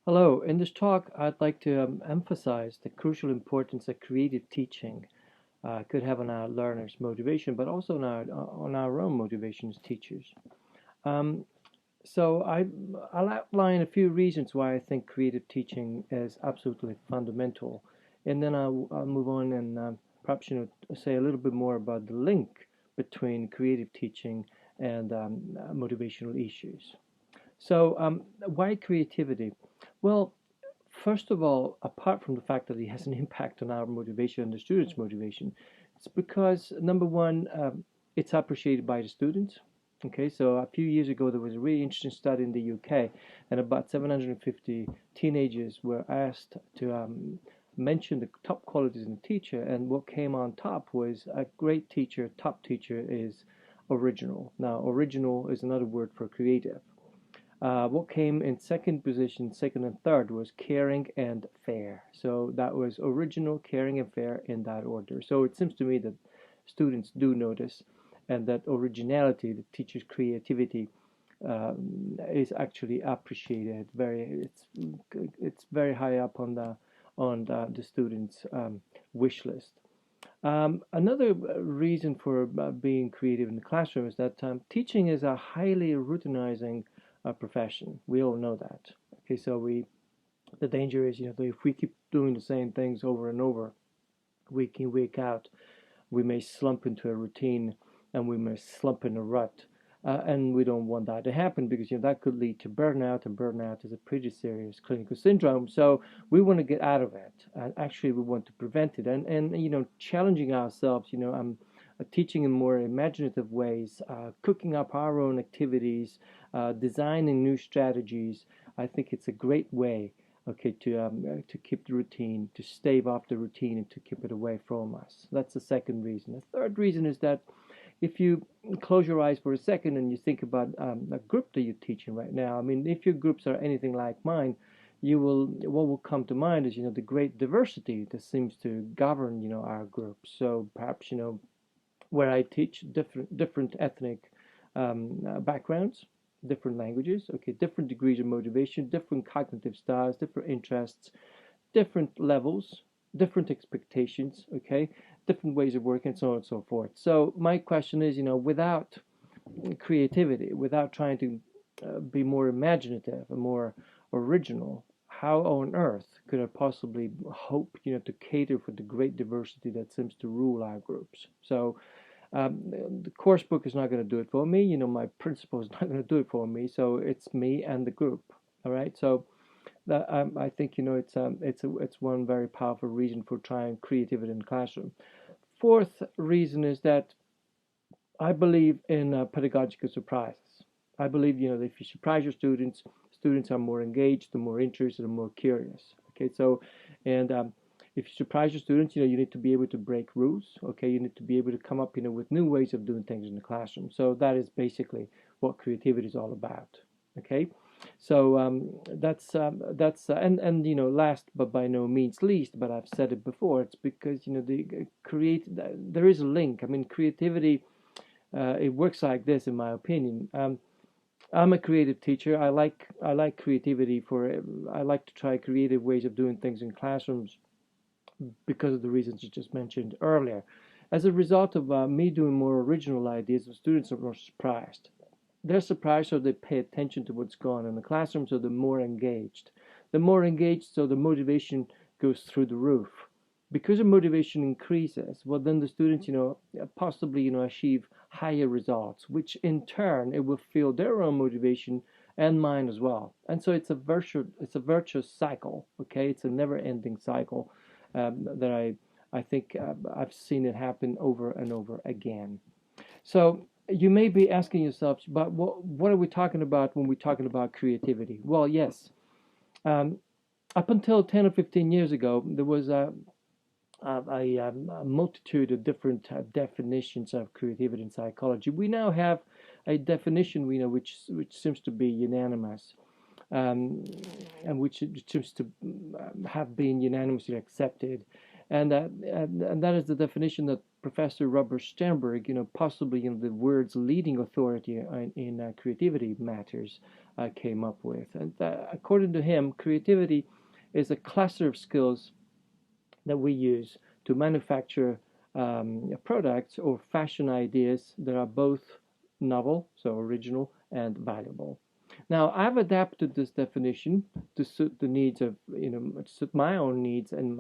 Hello, in this talk, I'd like to emphasize the crucial importance that creative teaching could have on our learners' motivation, but also on our own motivation as teachers. Um, I'll outline a few reasons why I think creative teaching is absolutely fundamental, and then I'll move on and perhaps say a little bit more about the link between creative teaching and motivational issues. Why creativity? Well, first of all, apart from the fact that it has an impact on our motivation and the students' motivation, it's because number one, it's appreciated by the students. Okay, so a few years ago there was a really interesting study in the UK, and about 750 teenagers were asked to mention the top qualities in a teacher, and what came on top was a great teacher, top teacher is original. Now, original is another word for creative. What came in second position, second and third, was caring and fair. So that was original, caring, and fair in that order. So it seems to me that students do notice, and that originality, the teacher's creativity, is actually appreciated. It's very high up on the students' wish list. Another reason for being creative in the classroom is that teaching is a highly routinizing profession. We all know that. Okay, so the danger is, that if we keep doing the same things over and over, week in, week out, we may slump into a routine and we may slump in a rut. And we don't want that to happen because that could lead to burnout, and burnout is a pretty serious clinical syndrome. So we want to get out of it, and actually we want to prevent it. And challenging ourselves, teaching in more imaginative ways, cooking up our own activities, designing new strategies. I think it's a great way, okay, to keep the routine, to stave off the routine, and to keep it away from us. That's the second reason. The third reason is that if you close your eyes for a second and you think about a group that you're teaching right now, I mean, if your groups are anything like mine, what will come to mind is the great diversity that seems to govern our groups. So perhaps where I teach different ethnic backgrounds, different languages, okay, different degrees of motivation, different cognitive styles, different interests, different levels, different expectations, okay, different ways of working, and so on and so forth. So my question is, without creativity, without trying to be more imaginative and more original, how on earth could I possibly hope, to cater for the great diversity that seems to rule our groups? So the course book is not going to do it for me. My principal is not going to do it for me. So it's me and the group. All right. So I think it's one very powerful reason for trying creativity in the classroom. Fourth reason is that I believe in pedagogical surprises. I believe that if you surprise your students, students are more engaged, they're more interested, and more curious. Okay, so and if you surprise your students, you need to be able to break rules. Okay, you need to be able to come up, with new ways of doing things in the classroom. So that is basically what creativity is all about. Okay, so and last but by no means least, but I've said it before. It's because there is a link. I mean, creativity. It works like this, in my opinion. I'm a creative teacher. I like creativity I like to try creative ways of doing things in classrooms because of the reasons you just mentioned earlier. As a result of me doing more original ideas, the students are more surprised. They're surprised, so they pay attention to what's going on in the classroom, so they're more engaged. The more engaged, so the motivation goes through the roof. Because the motivation increases, well, then the students, possibly, achieve higher results, which in turn it will fuel their own motivation and mine as well. And so it's a virtuous cycle. Okay, it's a never-ending cycle that I think I've seen it happen over and over again. So you may be asking yourself, but what are we talking about when we're talking about creativity? Well, yes. Um, Up until 10 or 15 years ago, there was a multitude of different definitions of creativity in psychology. We now have a definition which seems to be unanimous, and which seems to have been unanimously accepted, and that is the definition that Professor Robert Sternberg, possibly the world's leading authority in creativity matters, came up with. And according to him, creativity is a cluster of skills that we use to manufacture products or fashion ideas that are both novel, so original, and valuable. Now, I've adapted this definition to suit the needs of, suit my own needs and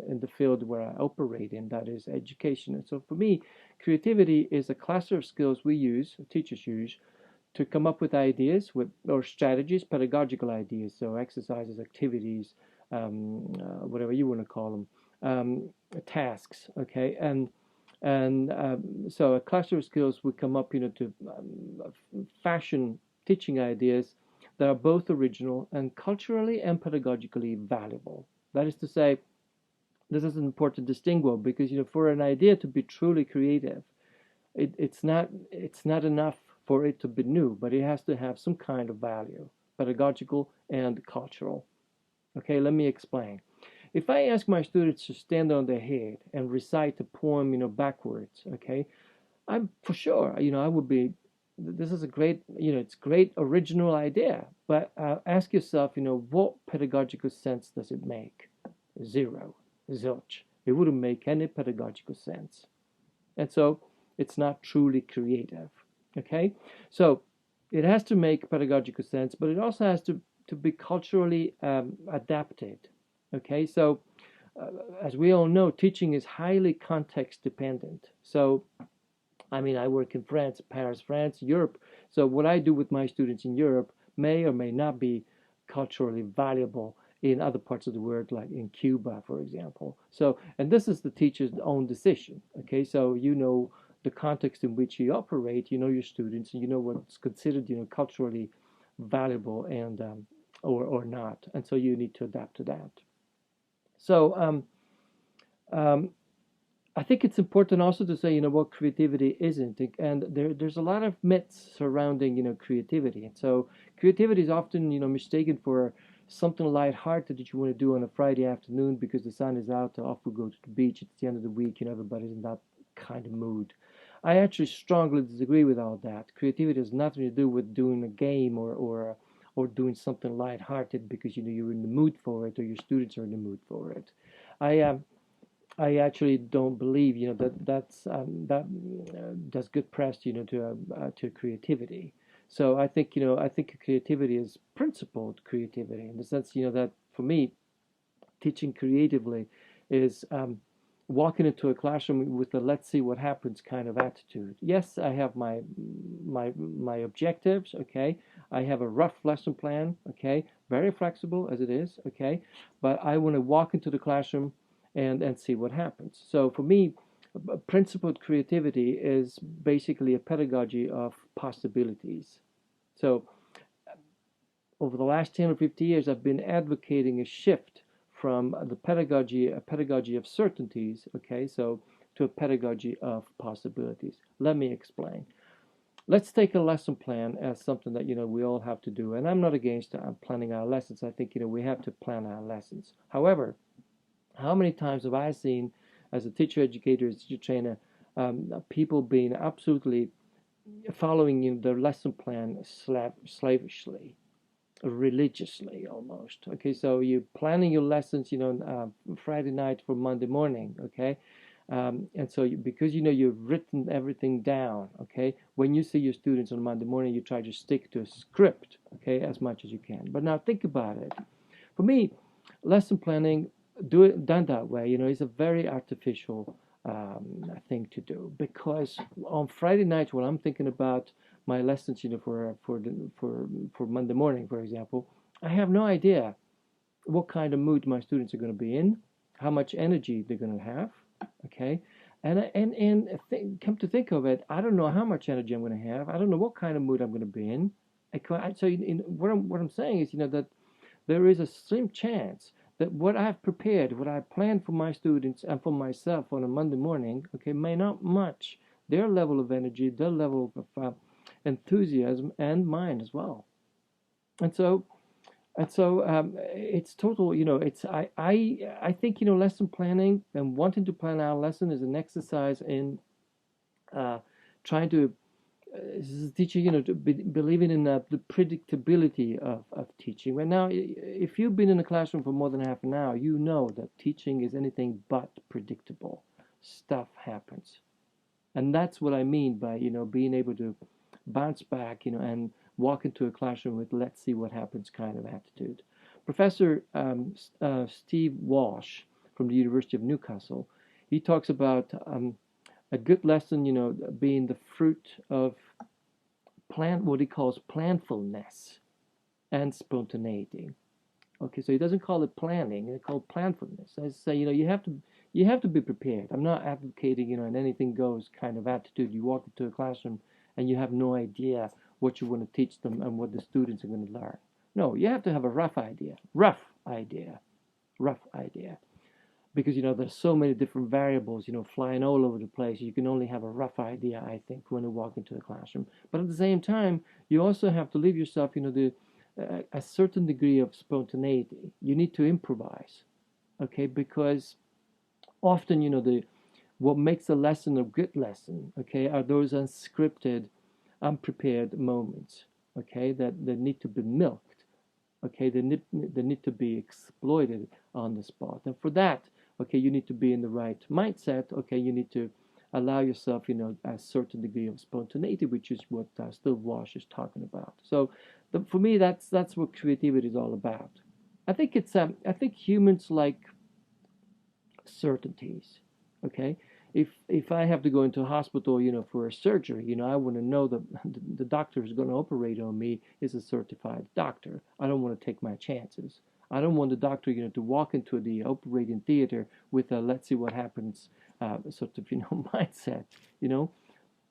in the field where I operate in, that is education. And so for me, creativity is a cluster of skills we use, teachers use, to come up with ideas or strategies, pedagogical ideas, so exercises, activities, whatever you want to call them, tasks, okay, and so a cluster of skills would come up, to fashion teaching ideas that are both original and culturally and pedagogically valuable. That is to say, this is important to distinguish because for an idea to be truly creative, it's not enough for it to be new, but it has to have some kind of value, pedagogical and cultural. Okay, let me explain. If I ask my students to stand on their head and recite a poem, backwards, okay, I'm for sure, I would be. This is a great, it's great original idea. But ask yourself, what pedagogical sense does it make? Zero, zilch. It wouldn't make any pedagogical sense, and so it's not truly creative. Okay, so it has to make pedagogical sense, but it also has to be culturally adapted. Okay, so as we all know, teaching is highly context dependent. So, I work in France, Paris, France, Europe. So what I do with my students in Europe may or may not be culturally valuable in other parts of the world, like in Cuba, for example. So, and this is the teacher's own decision. Okay, so the context in which you operate, your students, and you know what's considered, culturally valuable and or not, and so you need to adapt to that. So I think it's important also to say, what creativity isn't, and there's a lot of myths surrounding, creativity. And so creativity is often, mistaken for something lighthearted that you want to do on a Friday afternoon because the sun is out. Off we go to the beach. It's the end of the week. Everybody's in that kind of mood. I actually strongly disagree with all that. Creativity has nothing to do with doing a game or doing something lighthearted because you're in the mood for it or your students are in the mood for it. I actually don't believe that does good press to creativity. So I think creativity is principled creativity in the sense that for me, teaching creatively is walking into a classroom with a let's see what happens kind of attitude. Yes, I have my objectives, okay? I have a rough lesson plan, okay? Very flexible as it is, okay? But I want to walk into the classroom and see what happens. So for me, principled creativity is basically a pedagogy of possibilities. So over the last 10 or 50 years, I've been advocating a shift from a pedagogy of certainties, okay, so to a pedagogy of possibilities. Let me explain. Let's take a lesson plan as something that we all have to do, and I'm not against planning our lessons. I think we have to plan our lessons. However, how many times have I seen, as a teacher educator, as a teacher trainer, people being absolutely following their lesson plan slavishly, religiously almost. Okay, so you're planning your lessons, Friday night for Monday morning. Okay, and so because you've written everything down. Okay, when you see your students on Monday morning, you try to stick to a script. Okay, as much as you can. But now think about it. For me, lesson planning done that way, is a very artificial thing to do because on Friday night when I'm thinking about my lessons, for Monday morning, for example, I have no idea what kind of mood my students are going to be in, how much energy they're going to have, okay, come to think of it, I don't know how much energy I'm going to have. I don't know what kind of mood I'm going to be in. So what I'm saying is, that there is a slim chance that what I've prepared, what I planned for my students and for myself on a Monday morning, okay, may not match their level of energy, their level of enthusiasm, and mine as well. And so And so it's total, it's I think lesson planning and wanting to plan our lesson is an exercise in uh, trying to teaching, to believing in the predictability of teaching. Right now, if you've been in a classroom for more than half an hour, you know that teaching is anything but predictable. Stuff happens. And that's what I mean by, being able to bounce back, and walk into a classroom with let's see what happens kind of attitude. Professor Steve Walsh from the University of Newcastle, he talks about a good lesson, being the fruit of what he calls planfulness and spontaneity. Okay, so he doesn't call it planning; he calls planfulness. I say, you have to be prepared. I'm not advocating, an anything goes kind of attitude. You walk into a classroom and you have no idea what you want to teach them and what the students are going to learn. No, you have to have a rough idea, because there's so many different variables, flying all over the place. You can only have a rough idea, I think, when you walk into a classroom. But at the same time, you also have to leave yourself, a certain degree of spontaneity. You need to improvise, okay? Because often, what makes a lesson a good lesson, okay, are those unscripted, unprepared moments, okay, that need to be milked, okay, they need to be exploited on the spot. And for that, okay, you need to be in the right mindset, okay, you need to allow yourself, a certain degree of spontaneity, which is what Steve Walsh is talking about. So for me, that's what creativity is all about. I think humans like certainties. Okay, if I have to go into a hospital, for a surgery, I want to know that the doctor who's going to operate on me is a certified doctor. I don't want to take my chances. I don't want the doctor, to walk into the operating theater with a let's see what happens sort of, mindset. You know,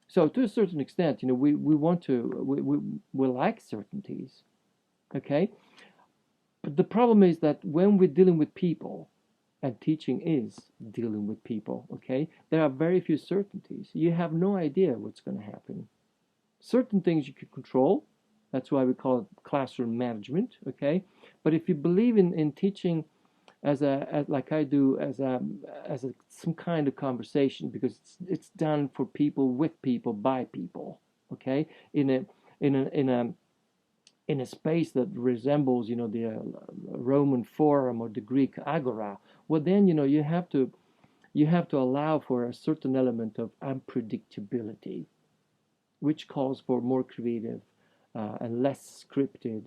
so to a certain extent, we want to we like certainties. Okay, but the problem is that when we're dealing with people, and teaching is dealing with people, okay? There are very few certainties. You have no idea what's going to happen. Certain things you can control. That's why we call it classroom management, okay? But if you believe in teaching like I do, as some kind of conversation, because it's done for people, with people, by people, okay? In a space that resembles, the Roman Forum or the Greek Agora, well, then, you have to allow for a certain element of unpredictability, which calls for more creative and less scripted,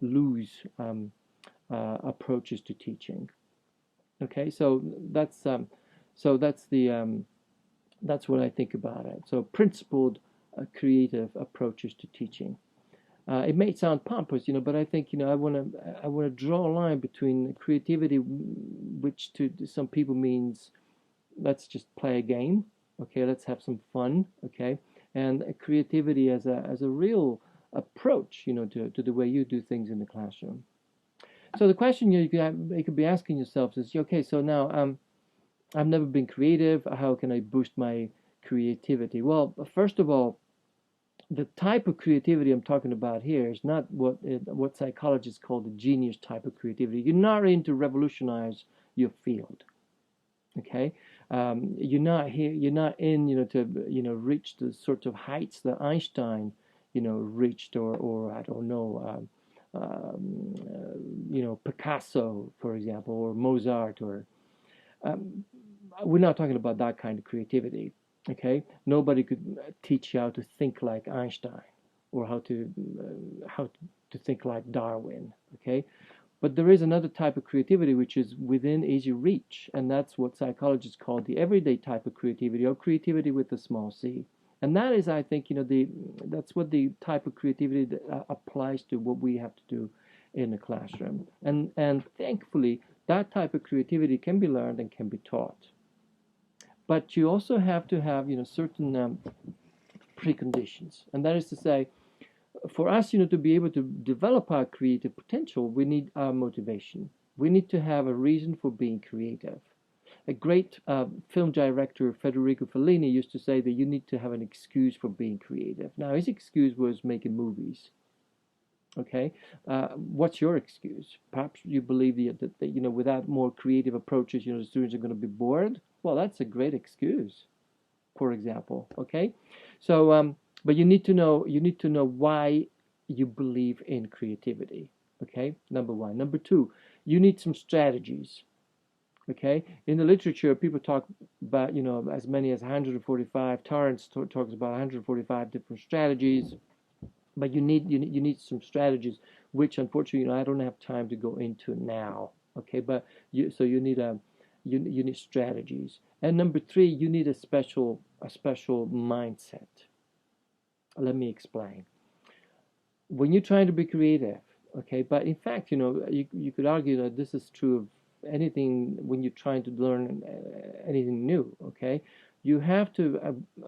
loose approaches to teaching. Okay, so that's what I think about it. So principled, creative approaches to teaching. It may sound pompous, but I think I want to draw a line between creativity, which to some people means let's just play a game, okay, let's have some fun, okay, and creativity as a real approach, to the way you do things in the classroom. So the question you could be asking yourselves is, okay, so now I've never been creative. How can I boost my creativity? Well, first of all, the type of creativity I'm talking about here is not what psychologists call the genius type of creativity. You're not in to revolutionize your field, okay? You're not here. You're not in, to reach the sort of heights that Einstein, reached, or I don't know, Picasso, for example, or Mozart, or um, we're not talking about that kind of creativity. Okay, nobody could teach you how to think like Einstein, or how to think like Darwin. Okay, but there is another type of creativity which is within easy reach, and that's what psychologists call the everyday type of creativity, or creativity with a small c. And that is, I think, that's what the type of creativity that applies to what we have to do in the classroom. And thankfully, that type of creativity can be learned and can be taught. But you also have to have, certain preconditions, and that is to say, for us, to be able to develop our creative potential, we need our motivation. We need to have a reason for being creative. A great film director, Federico Fellini, used to say that you need to have an excuse for being creative. Now, his excuse was making movies. Okay, what's your excuse? Perhaps you believe that without more creative approaches, the students are going to be bored. Well, that's a great excuse, for example. Okay, so but you need to know why you believe in creativity. Okay, number one. Number two, you need some strategies. Okay, in the literature, people talk about as many as 145. Torrance talks about 145 different strategies, but you need some strategies, which unfortunately I don't have time to go into now. Okay, but you need you need strategies. And number three, you need a special mindset. Let me explain. When you're trying to be creative, okay, but in fact, you could argue that this is true of anything when you're trying to learn anything new. Okay, you have to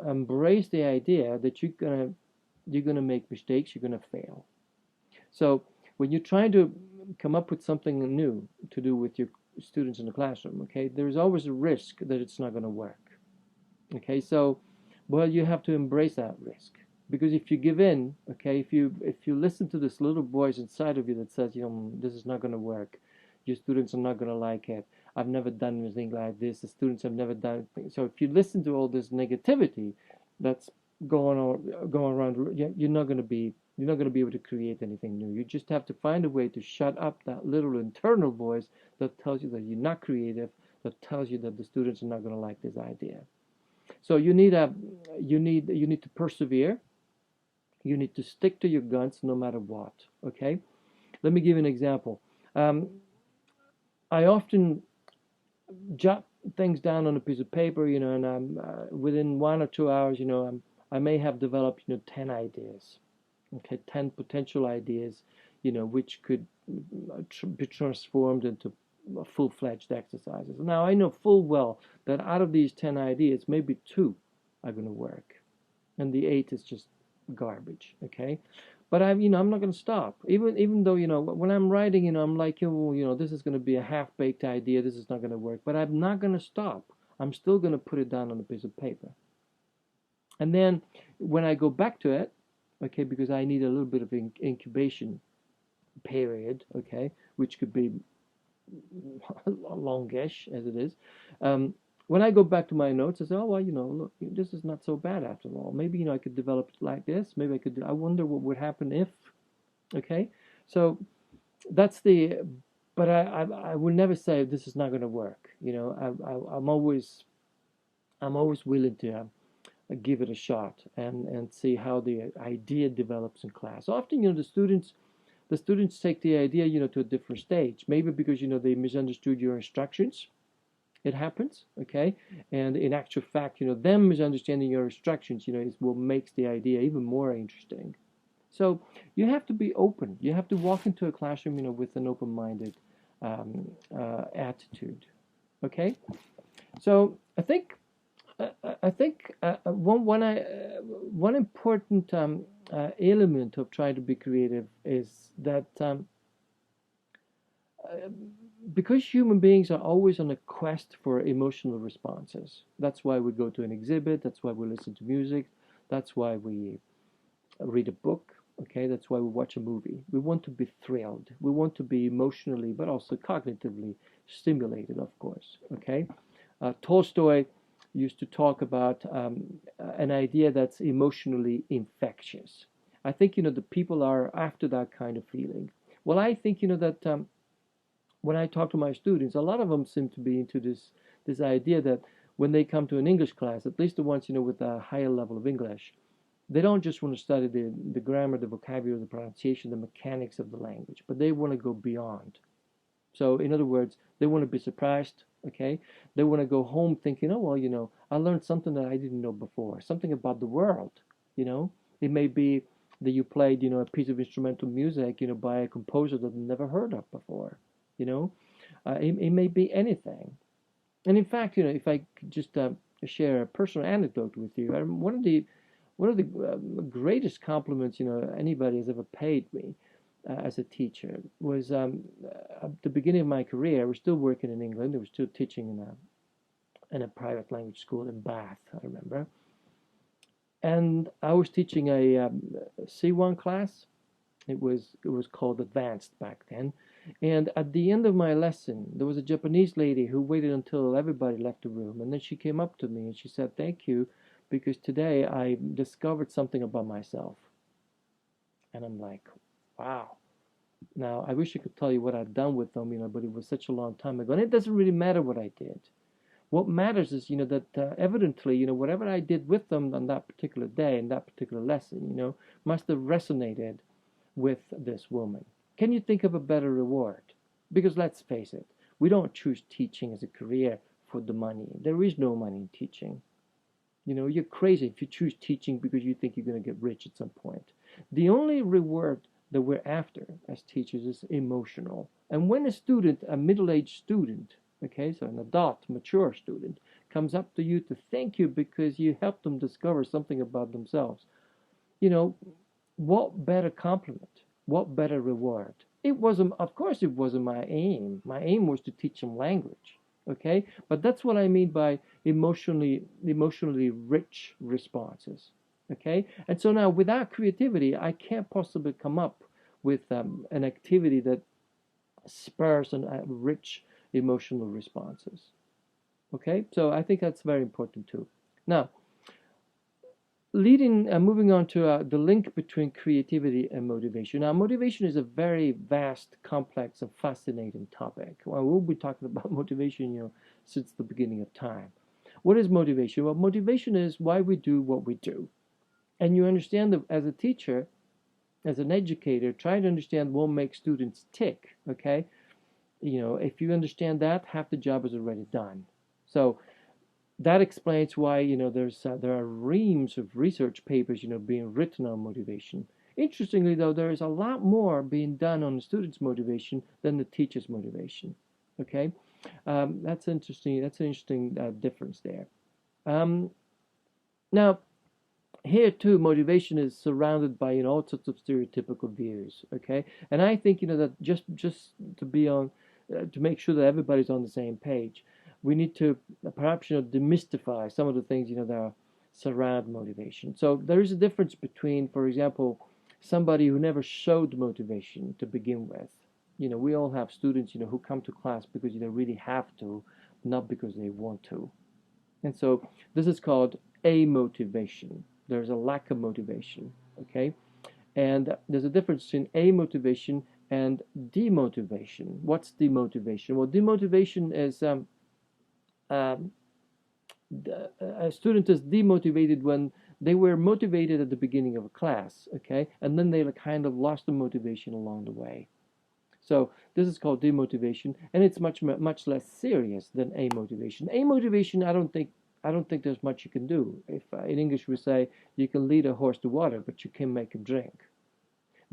embrace the idea that you're gonna make mistakes, you're gonna fail. So when you're trying to come up with something new to do with your students in the classroom, okay, there's always a risk that it's not going to work. Okay, so well, you have to embrace that risk, because if you give in, okay, if you listen to this little voice inside of you that says, this is not going to work, your students are not going to like it. I've never done anything like this. The students have never done anything. So if you listen to all this negativity that's going around, you're not going to be able to create anything new. You just have to find a way to shut up that little internal voice that tells you that you're not creative, that tells you that the students are not going to like this idea. So you need to persevere. You need to stick to your guns no matter what. Okay. Let me give you an example. Um, I often jot things down on a piece of paper, and within 1 or 2 hours, I may have developed, 10 ideas. Okay, 10 potential ideas, which could be transformed into full-fledged exercises. Now, I know full well that out of these 10 ideas, maybe two are going to work, and the eight is just garbage. Okay, but I'm not going to stop. Even though, when I'm writing, I'm like, this is going to be a half-baked idea. This is not going to work. But I'm not going to stop. I'm still going to put it down on a piece of paper. And then when I go back to it, okay, because I need a little bit of incubation period, okay, which could be longish as it is. When I go back to my notes, I say, oh well, look, this is not so bad after all. Maybe I could develop it like this. Maybe I could. I wonder what would happen if. Okay, so that's the. But I will never say this is not going to work. I'm always willing to give it a shot and see how the idea develops in class. Often, the students take the idea, to a different stage. Maybe because they misunderstood your instructions. It happens, okay? And in actual fact, them misunderstanding your instructions, is what makes the idea even more interesting. So you have to be open. You have to walk into a classroom, with an open-minded attitude. Okay? So I think one important element of trying to be creative is that uh, because human beings are always on a quest for emotional responses. That's why we go to an exhibit. That's why we listen to music. That's why we read a book. Okay, that's why we watch a movie. We want to be thrilled. We want to be emotionally, but also cognitively stimulated, of course. Okay, Tolstoy used to talk about an idea that's emotionally infectious. I think the people are after that kind of feeling. Well, I think that when I talk to my students, a lot of them seem to be into this idea that when they come to an English class, at least the ones with a higher level of English, they don't just want to study the grammar, the vocabulary, the pronunciation, the mechanics of the language, but they want to go beyond. So, in other words, they want to be surprised. Okay, they want to go home thinking, oh well, I learned something that I didn't know before, something about the world. It may be that you played, a piece of instrumental music, by a composer that you never heard of before. You know, it may be anything. And in fact, if I could just share a personal anecdote with you, one of the greatest compliments anybody has ever paid me as a teacher was at the beginning of my career. I was still working in England. I was still teaching in a private language school in Bath, I remember. And I was teaching a C1 class, It was called advanced back then. And at the end of my lesson, there was a Japanese lady who waited until everybody left the room, and then she came up to me and she said, "Thank you, because today I discovered something about myself." And I'm like, wow. Now, I wish I could tell you what I'd done with them, but it was such a long time ago. And it doesn't really matter what I did. What matters is, that evidently, whatever I did with them on that particular day, in that particular lesson, must have resonated with this woman. Can you think of a better reward? Because let's face it, we don't choose teaching as a career for the money. There is no money in teaching. You're crazy if you choose teaching because you think you're going to get rich at some point. The only reward that we're after as teachers is emotional. And when a student, a middle-aged student, okay, so an adult, mature student, comes up to you to thank you because you helped them discover something about themselves, what better compliment? What better reward? Of course, it wasn't my aim. My aim was to teach them language, okay? But that's what I mean by emotionally rich responses, okay? And so now, without creativity, I can't possibly come up with an activity that spurs rich emotional responses, okay? So I think that's very important too. Now, moving on to the link between creativity and motivation. Now, motivation is a very vast, complex, and fascinating topic. Well, we'll be talking about motivation, since the beginning of time. What is motivation? Well, motivation is why we do what we do. And you understand that as a teacher, as an educator, try to understand what makes students tick, okay? If you understand that, half the job is already done. So that explains why there are reams of research papers being written on motivation. Interestingly, though, there is a lot more being done on the student's motivation than the teacher's motivation. Okay, that's interesting. That's an interesting difference there. Now, here too, motivation is surrounded by all sorts of stereotypical views. Okay, and I think that just to be on to make sure that everybody's on the same page, we need to perhaps demystify some of the things that surround motivation. So there is a difference between, for example, somebody who never showed motivation to begin with. We all have students who come to class because they really have to, not because they want to. And so this is called amotivation. There's a lack of motivation, okay? And there's a difference between amotivation and demotivation. What's demotivation? Well, demotivation is a student is demotivated when they were motivated at the beginning of a class, okay, and then they kind of lost the motivation along the way. So this is called demotivation, and it's much less serious than amotivation. Amotivation, I don't think there's much you can do. If in English we say you can lead a horse to water, but you can't make him drink.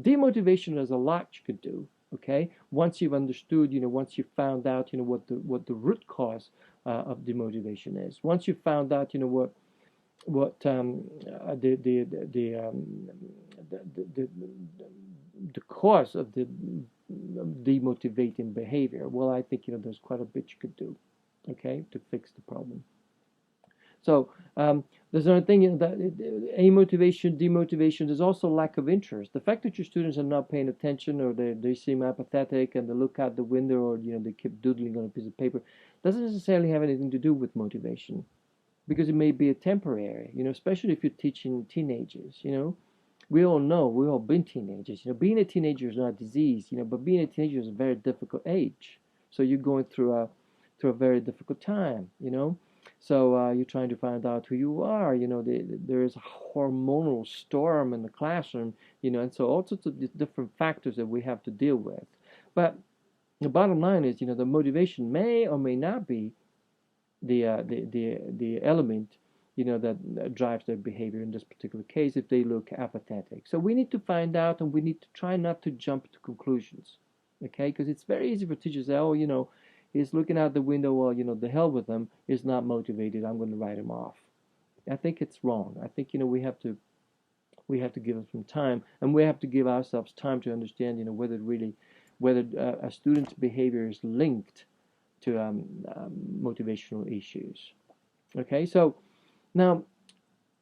Demotivation, there's a lot you could do. Okay, once you've understood, once you've found out, what the root cause of demotivation is. Once you've found out, what the cause of the demotivating behavior. Well, I think there's quite a bit you could do, okay, to fix the problem. So there's another thing that amotivation, demotivation. There's also lack of interest. The fact that your students are not paying attention, or they seem apathetic, and they look out the window, or they keep doodling on a piece of paper, doesn't necessarily have anything to do with motivation, because it may be a temporary. Especially if you're teaching teenagers. We all know, we've all been teenagers. Being a teenager is not a disease. But being a teenager is a very difficult age. So you're going through a very difficult time. So you're trying to find out who you are. There is a hormonal storm in the classroom, and so all sorts of different factors that we have to deal with. But the bottom line is, the motivation may or may not be the element, that drives their behavior in this particular case if they look apathetic. So we need to find out, and we need to try not to jump to conclusions, okay? Because it's very easy for teachers to say, oh, he's looking out the window, well, the hell with him, he's not motivated, I'm going to write him off. I think it's wrong. I think, we have to give him some time, and we have to give ourselves time to understand, whether a student's behavior is linked to motivational issues. Okay, so now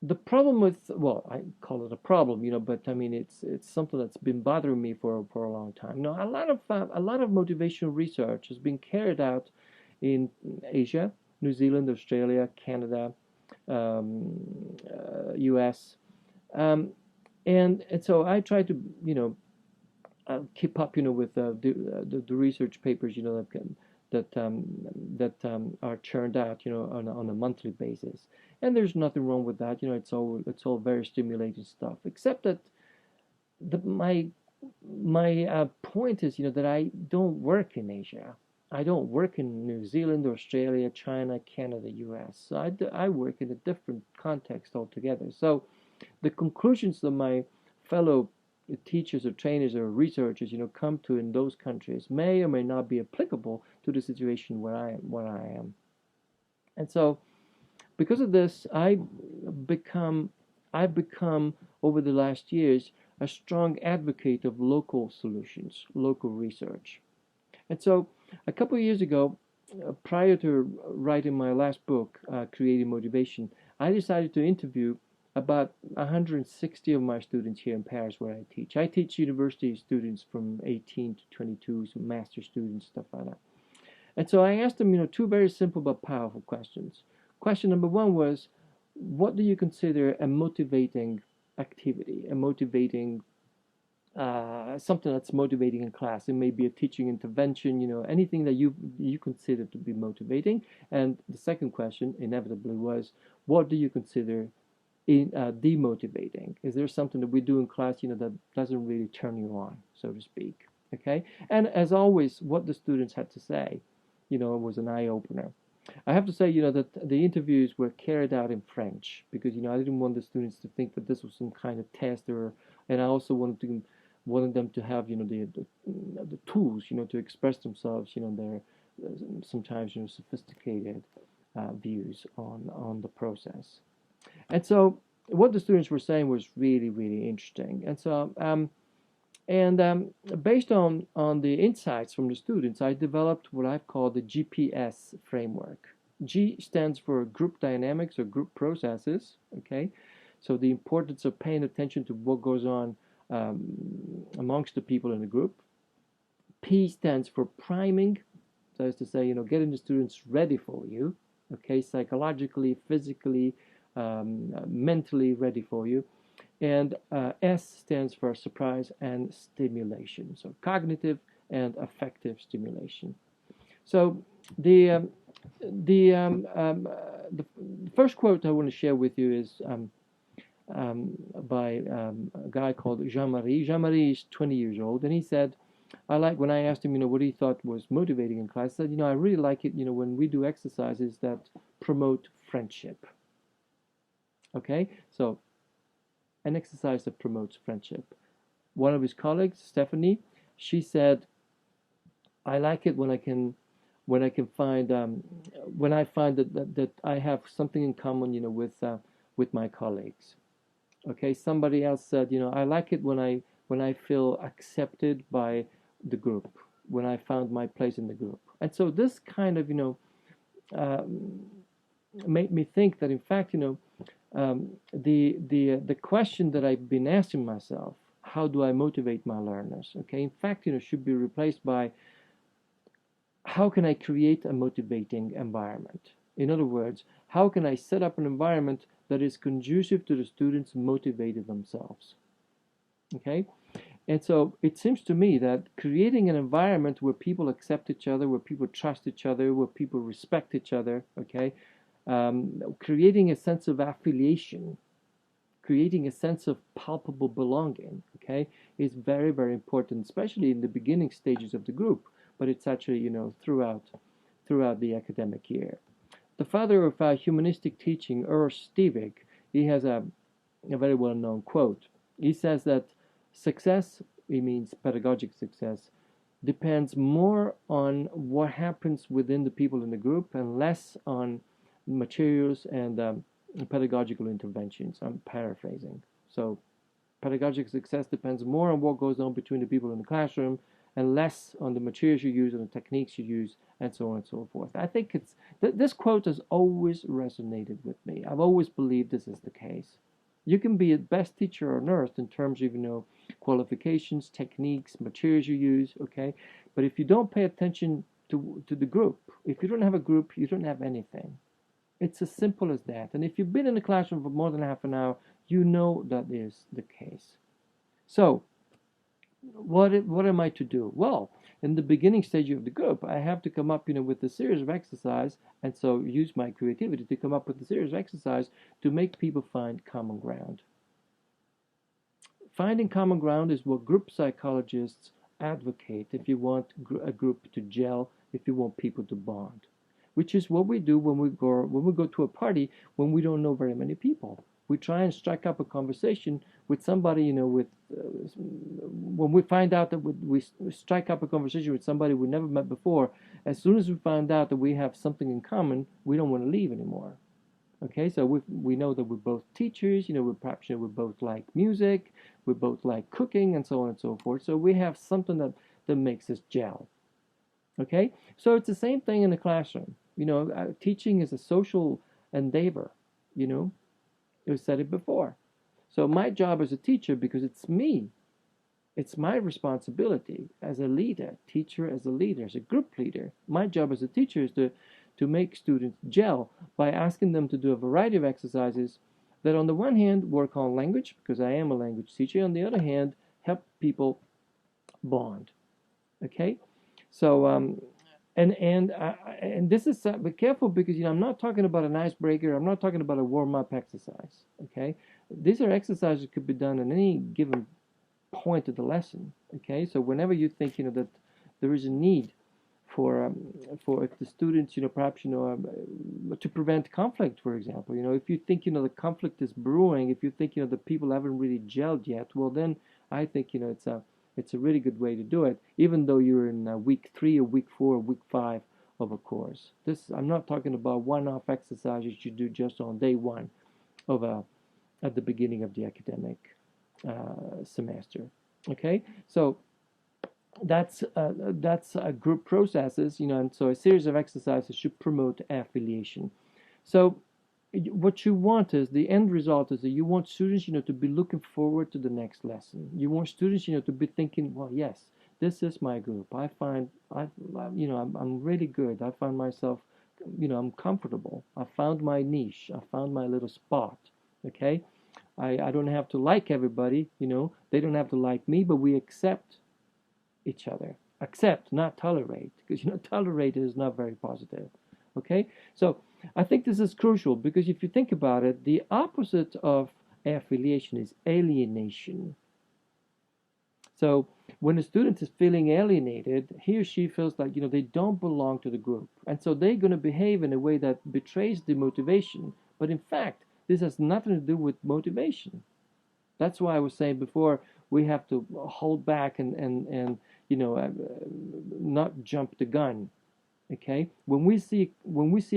The problem with, well, I call it a problem, but I mean it's something that's been bothering me for a long time. A lot of motivational research has been carried out in Asia, New Zealand, Australia, Canada, U.S. Um, and so I try to keep up with the research papers that are churned out on a monthly basis, and there's nothing wrong with that. It's all very stimulating stuff, except that my point is that I don't work in Asia. I don't work in New Zealand, Australia, China, Canada, US. So I work in a different context altogether. So the conclusions that my fellow teachers or trainers or researchers, come to in those countries may or may not be applicable to the situation where I am. And so because of this, become I've become over the last years a strong advocate of local solutions, local research. And so a couple of years ago, prior to writing my last book, Creative Motivation, I decided to interview about 160 of my students here in Paris where I teach. I teach university students from 18 to 22, some master students, stuff like that. And so I asked them, two very simple but powerful questions. Question number one was, what do you consider a motivating activity, a motivating something that's motivating in class? It may be a teaching intervention, anything that you consider to be motivating. And the second question, inevitably, was, what do you consider demotivating? Is there something that we do in class, that doesn't really turn you on, so to speak? Okay. And as always, what the students had to say, was an eye opener. I have to say, that the interviews were carried out in French because, I didn't want the students to think that this was some kind of test, and I also wanted them to have, the tools, to express themselves, their sometimes, sophisticated views on the process. And so what the students were saying was really, really interesting. And so, based on the insights from the students, I developed what I've called the GPS framework. G stands for group dynamics or group processes. Okay, so the importance of paying attention to what goes on amongst the people in the group. P stands for priming, so as to say, getting the students ready for you. Okay, psychologically, physically, mentally ready for you. And S stands for surprise and stimulation, so cognitive and affective stimulation. So the the first quote I want to share with you is by a guy called Jean-Marie. Jean-Marie is 20 years old, and he said, when I asked him, what he thought was motivating in class, he said, I really like it, when we do exercises that promote friendship. Okay, so an exercise that promotes friendship. One of his colleagues, Stephanie, she said, I like it when I can find when I find that I have something in common, with my colleagues. Okay, somebody else said, I like it when I feel accepted by the group, when I found my place in the group. And so this kind of, made me think that in fact, the question that I've been asking myself, how do I motivate my learners? Okay, in fact, should be replaced by, how can I create a motivating environment? In other words, how can I set up an environment that is conducive to the students motivating themselves? Okay, and so it seems to me that creating an environment where people accept each other, where people trust each other, where people respect each other, okay, creating a sense of affiliation, creating a sense of palpable belonging, okay, is very, very important, especially in the beginning stages of the group, but it's actually, throughout the academic year. The father of humanistic teaching, Ernst Stevig, he has a very well-known quote. He says that success, he means pedagogic success, depends more on what happens within the people in the group and less on materials and pedagogical interventions. I'm paraphrasing. So pedagogic success depends more on what goes on between the people in the classroom and less on the materials you use and the techniques you use, and so on and so forth. I think this quote has always resonated with me. I've always believed this is the case. You can be the best teacher on earth in terms of, qualifications, techniques, materials you use, okay? But if you don't pay attention to the group, if you don't have a group, you don't have anything. It's as simple as that. And if you've been in the classroom for more than half an hour, you know that is the case. So, what am I to do? Well, in the beginning stage of the group, I have to come up, with a series of exercise, and so use my creativity to come up with a series of exercise to make people find common ground. Finding common ground is what group psychologists advocate if you want a group to gel, if you want people to bond, which is what we do when we go to a party when we don't know very many people. We try and strike up a conversation with somebody, when we find out that we strike up a conversation with somebody we never met before, as soon as we find out that we have something in common, we don't want to leave anymore. Okay, so we know that we're both teachers, we both like music, we both like cooking, and so on and so forth. So we have something that makes us gel. Okay, so it's the same thing in the classroom. Teaching is a social endeavor. We've said it before. So my job as a teacher, because it's me, it's my responsibility as a leader, teacher as a leader, as a group leader. My job as a teacher is to make students gel by asking them to do a variety of exercises that on the one hand work on language, because I am a language teacher, on the other hand help people bond. Okay, so and this is be careful, because I'm not talking about an icebreaker. I'm not talking about a warm-up exercise. Okay, these are exercises that could be done at any given point of the lesson. Okay, so whenever you think that there is a need for if the students perhaps to prevent conflict, for example, if you think the conflict is brewing, if you think the people haven't really gelled yet, well then I think it's a really good way to do it, even though you're in week 3 or week 4 or week 5 of a course. I'm not talking about one-off exercises you do just on day 1 of at the beginning of the academic semester. Okay, so that's group processes, and so a series of exercises should promote affiliation. So what you want is, the end result is that you want students, to be looking forward to the next lesson. You want students, to be thinking, well, yes, this is my group. I'm really good. I find myself, I'm comfortable. I found my niche. I found my little spot. Okay, I don't have to like everybody. They don't have to like me, but we accept each other. Accept, not tolerate, because tolerate is not very positive. Okay, so I think this is crucial, because if you think about it, the opposite of affiliation is alienation. So when a student is feeling alienated, he or she feels like they don't belong to the group, and so they're going to behave in a way that betrays the motivation. But in fact, this has nothing to do with motivation. That's why I was saying before, we have to hold back and not jump the gun. Okay, when we see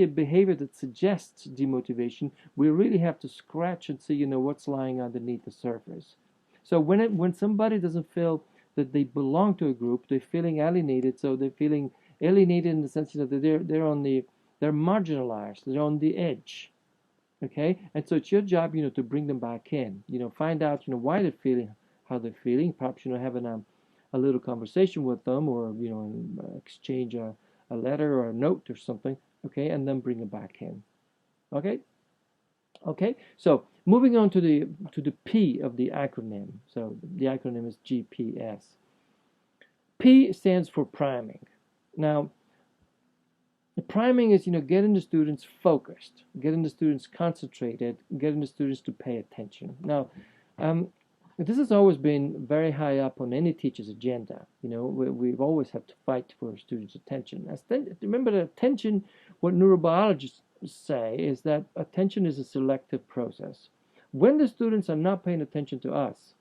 a behavior that suggests demotivation, we really have to scratch and see what's lying underneath the surface. So when somebody doesn't feel that they belong to a group, they're feeling alienated. So they're feeling alienated in the sense that they're marginalized, they're on the edge. Okay, and so it's your job to bring them back in. Find out why they're feeling how they're feeling. Perhaps having a little conversation with them, or exchange a letter or a note or something, okay, and then bring it back in. Okay, so moving on to the P of the acronym. So the acronym is GPS. P stands for priming. Now, the priming is getting the students focused, getting the students concentrated, getting the students to pay attention. Now, this has always been very high up on any teacher's agenda. We've always had to fight for students' attention. Remember that attention, what neurobiologists say is that attention is a selective process. When the students are not paying attention to us,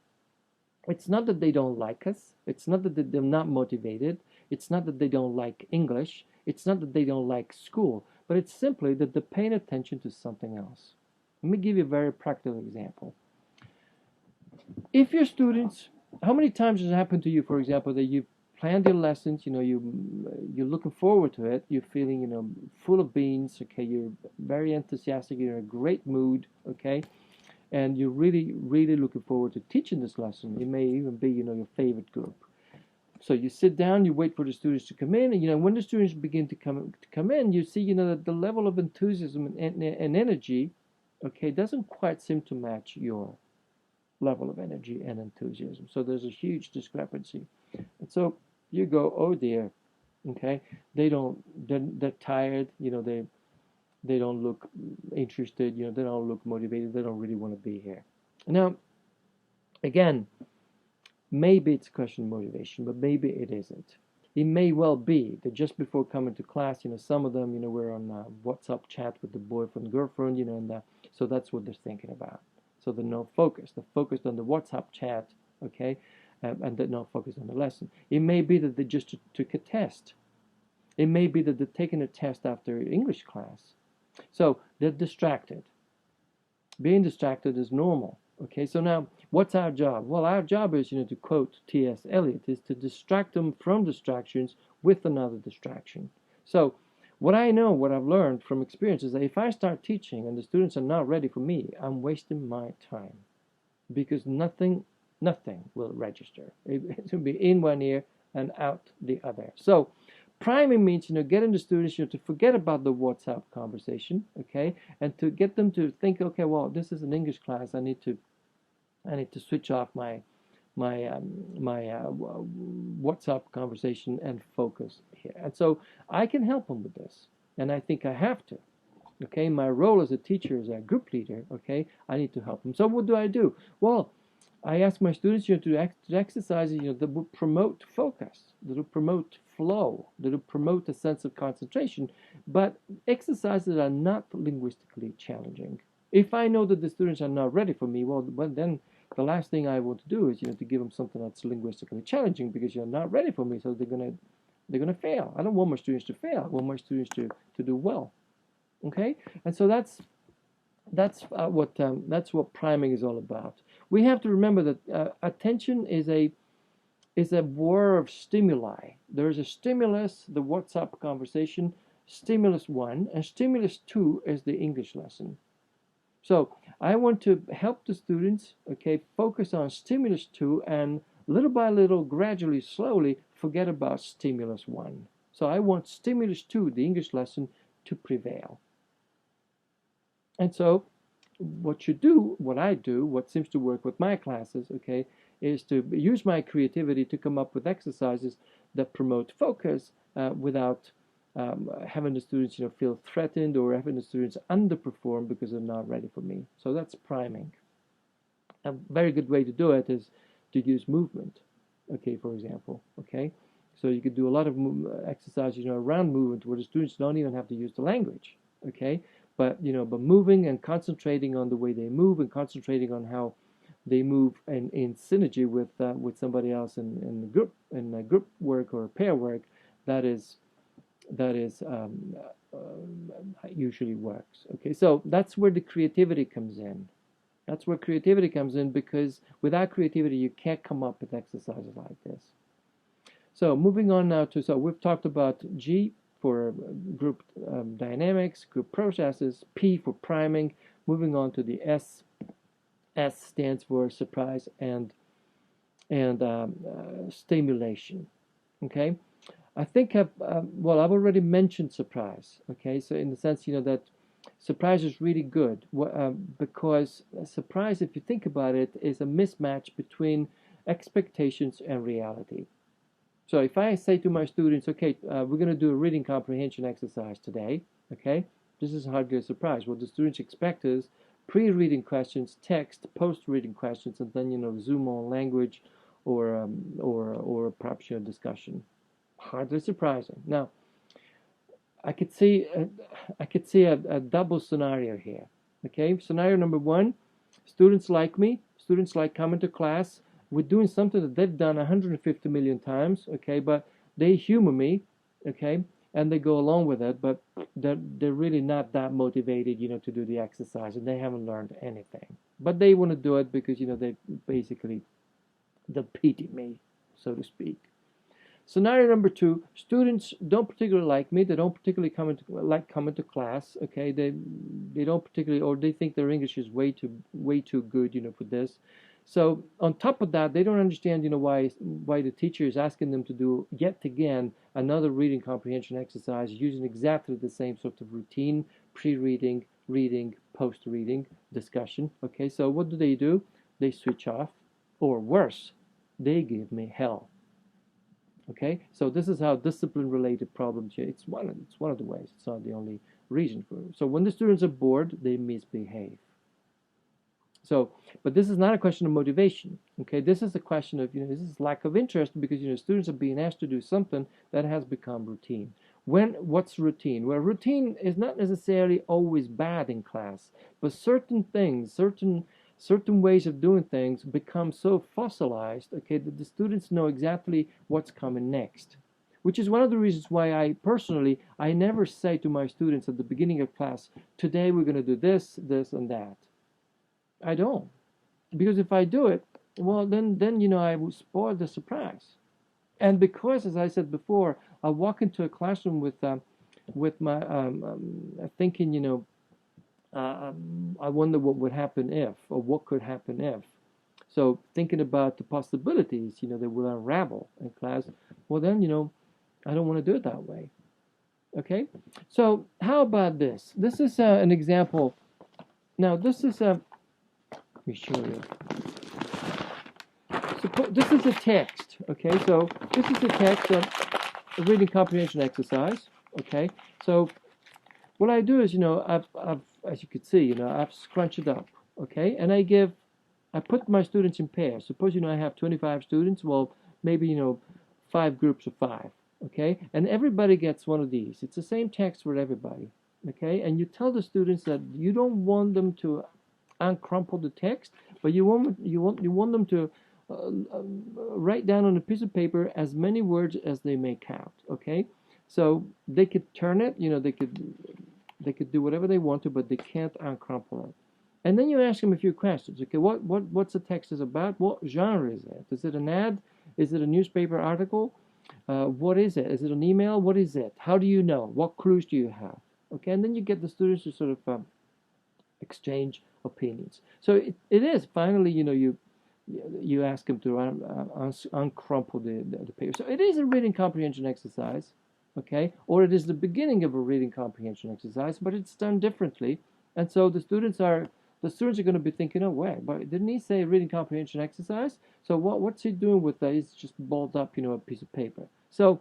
it's not that they don't like us. It's not that they're not motivated. It's not that they don't like English. It's not that they don't like school. But it's simply that they're paying attention to something else. Let me give you a very practical example. If your students, how many times has it happened to you, for example, that you've planned your lessons, you're looking forward to it, you're feeling, full of beans, okay, you're very enthusiastic, you're in a great mood, okay, and you're really, really looking forward to teaching this lesson. It may even be, your favorite group. So you sit down, you wait for the students to come in, and when the students begin to come in, you see, that the level of enthusiasm and energy, okay, doesn't quite seem to match your level of energy and enthusiasm. So there's a huge discrepancy. And so you go, oh dear, okay, they're tired, they don't look interested, they don't look motivated, they don't really want to be here. Now, again, maybe it's a question of motivation, but maybe it isn't. It may well be that just before coming to class, some of them, were on a WhatsApp chat with the boyfriend, girlfriend, and so that's what they're thinking about. So they're not focused. They're focused on the WhatsApp chat, okay, and they're not focused on the lesson. It may be that they just took a test. It may be that they're taking a test after English class. So they're distracted. Being distracted is normal. Okay, so now what's our job? Well, our job is, to quote T.S. Eliot, is to distract them from distractions with another distraction. So what I know, what I've learned from experience is that if I start teaching and the students are not ready for me, I'm wasting my time, because nothing will register. It will be in one ear and out the other. So priming means, getting the students, to forget about the WhatsApp conversation, okay, and to get them to think, okay, well, this is an English class. I need to switch off my WhatsApp conversation and focus here. And so I can help them with this, and I think I have to. Okay, my role as a teacher, as a group leader, okay, I need to help them. So what do? Well, I ask my students, to do exercises, that will promote focus, that will promote flow, that will promote a sense of concentration, but exercises that are not linguistically challenging. If I know that the students are not ready for me, well, then the last thing I want to do is, to give them something that's linguistically challenging, because you're not ready for me, so they're gonna fail. I don't want my students to fail. I want my students to do well. Okay, and so that's what priming is all about. We have to remember that attention is a whir of stimuli. There is a stimulus, the WhatsApp conversation, stimulus 1, and stimulus 2 is the English lesson. So I want to help the students, okay, focus on stimulus 2 and little by little, gradually, slowly, forget about stimulus 1. So I want stimulus 2, the English lesson, to prevail. And so what I do, what seems to work with my classes, okay, is to use my creativity to come up with exercises that promote focus without having the students, feel threatened, or having the students underperform because they're not ready for me. So that's priming. A very good way to do it is to use movement, okay, for example, okay? So you could do a lot of exercises, around movement, where the students don't even have to use the language, okay? But moving and concentrating on the way they move, and concentrating on how they move in synergy with somebody else in group work or pair work, that usually works. Okay, so that's where the creativity comes in. That's where creativity comes in, because without creativity, you can't come up with exercises like this. So moving on now so we've talked about G for group dynamics, group processes, P for priming. Moving on to the S. S stands for surprise and stimulation. Okay, I think I've already mentioned surprise. Okay, so in the sense that surprise is really good because surprise, if you think about it, is a mismatch between expectations and reality. So if I say to my students, okay, we're going to do a reading comprehension exercise today, okay, this is how to get a surprise. What the students expect is pre-reading questions, text, post-reading questions, and then zoom on language or perhaps discussion. Hardly surprising. Now, I could see a double scenario here. Okay, scenario number 1: students like me, students like coming to class. We're doing something that they've done 150 million times, okay, but they humor me, okay, and they go along with it, but they're really not that motivated, to do the exercise, and they haven't learned anything. But they want to do it because, they basically, they'll pity me, so to speak. Scenario number two, students don't particularly like me. They don't particularly like coming to class. Okay, they don't particularly, or they think their English is way too good, for this. So on top of that, they don't understand, why the teacher is asking them to do yet again another reading comprehension exercise using exactly the same sort of routine: pre-reading, reading, post-reading, discussion. Okay, so what do? They switch off, or worse, they give me hell. Okay, so this is how discipline-related problems. It's one of the ways. It's not the only reason for it. So when the students are bored, they misbehave. So, but this is not a question of motivation. Okay, this is a question of this is lack of interest because students are being asked to do something that has become routine. What's routine? Well, routine is not necessarily always bad in class, but certain things, certain ways of doing things become so fossilized, okay, that the students know exactly what's coming next. Which is one of the reasons why I never say to my students at the beginning of class, today we're going to do this, this, and that. I don't. Because if I do it, well, then I will spoil the surprise. And because, as I said before, I walk into a classroom with my thinking, I wonder what would happen if, or what could happen if. So thinking about the possibilities, that will unravel in class, well then, I don't want to do it that way. Okay? So how about this? This is an example. Now, this is let me show you. This is a text, okay? So this is a text of a reading comprehension exercise, okay? So what I do is, I've as you could see, I've scrunched it up, okay? And I put my students in pairs. Suppose, I have 25 students, well, maybe, 5 groups of 5, okay? And everybody gets one of these. It's the same text for everybody, okay? And you tell the students that you don't want them to uncrumple the text, but you want them to write down on a piece of paper as many words as they may count. Okay, so they could turn it. They could do whatever they want to, but they can't uncrumple it. And then you ask them a few questions. Okay, what's the text is about? What genre is it? Is it an ad? Is it a newspaper article? What is it? Is it an email? What is it? How do you know? What clues do you have? Okay, and then you get the students to sort of exchange opinions. So it is finally, you ask them to uncrumple the paper. So it is a reading comprehension exercise, okay, or it is the beginning of a reading comprehension exercise, but it's done differently, and so the students are going to be thinking, oh wait, but didn't he say reading comprehension exercise? So what's he doing with that? He's just balled up, a piece of paper. So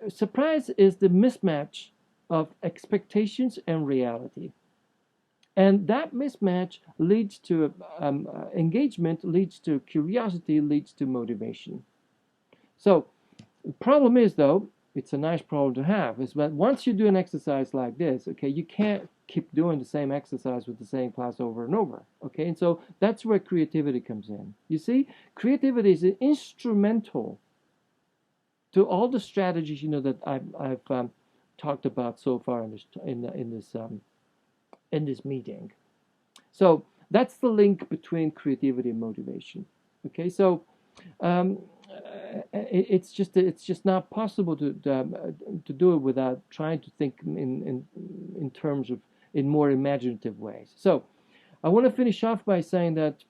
surprise is the mismatch of expectations and reality. And that mismatch leads to engagement, leads to curiosity, leads to motivation. So the problem is, though, it's a nice problem to have, is that once you do an exercise like this, okay, you can't keep doing the same exercise with the same class over and over, okay? And so that's where creativity comes in. You see, creativity is instrumental to all the strategies, that I've talked about so far in this meeting. So that's the link between creativity and motivation. Okay, so it's just not possible to do it without trying to think in terms of in more imaginative ways. So I want to finish off by saying that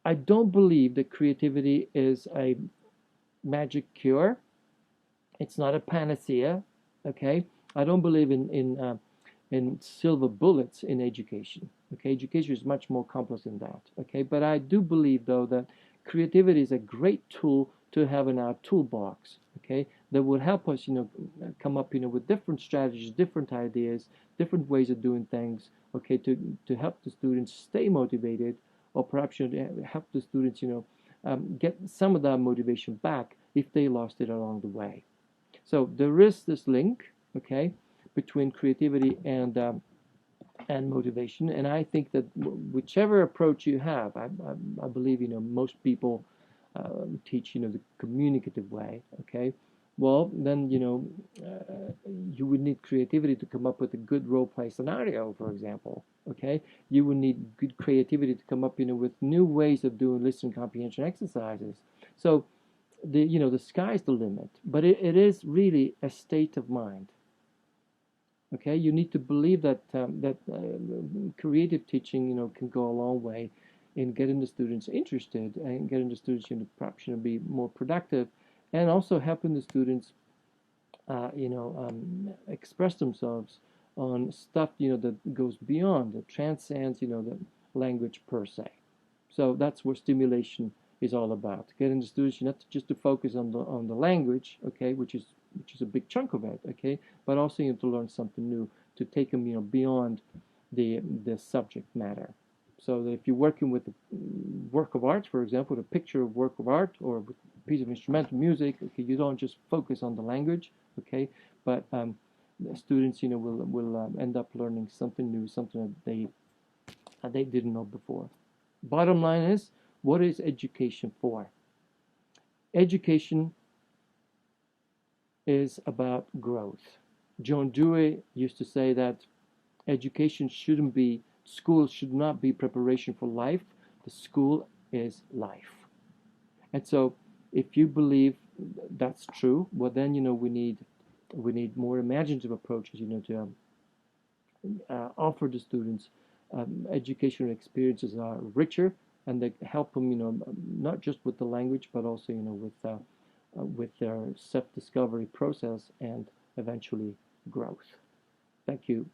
I don't believe that creativity is a magic cure. It's not a panacea. Okay, I don't believe in silver bullets in education. Okay, education is much more complex than that. Okay, but I do believe though that creativity is a great tool to have in our toolbox. Okay, that will help us, come up, with different strategies, different ideas, different ways of doing things. Okay, to help the students stay motivated, or perhaps help the students, get some of that motivation back if they lost it along the way. So there is this link. Okay, between creativity and motivation, and I think that whichever approach you have, I believe most people teach the communicative way. Okay, well then you would need creativity to come up with a good role play scenario, for example. Okay, you would need good creativity to come up with new ways of doing listening comprehension exercises. So the sky's the limit, but it is really a state of mind. Okay, you need to believe that creative teaching, can go a long way in getting the students interested and getting the students, perhaps, be more productive, and also helping the students, express themselves on stuff, that goes beyond, that transcends, the language per se. So that's what stimulation is all about. Getting the students not just to focus on the language, okay, which is a big chunk of it, okay, but also to learn something new, to take them, beyond the subject matter. So that if you're working with a work of art, for example, a picture of work of art or a piece of instrumental music, okay, you don't just focus on the language, okay, but the students, will end up learning something new, something that they didn't know before. Bottom line is, what is education for? Education is about growth. John Dewey used to say that education school should not be preparation for life. The school is life. And so if you believe that's true, well then, we need more imaginative approaches, to offer the students educational experiences that are richer, and that help them, not just with the language, but also, with their self-discovery process and eventually growth. Thank you.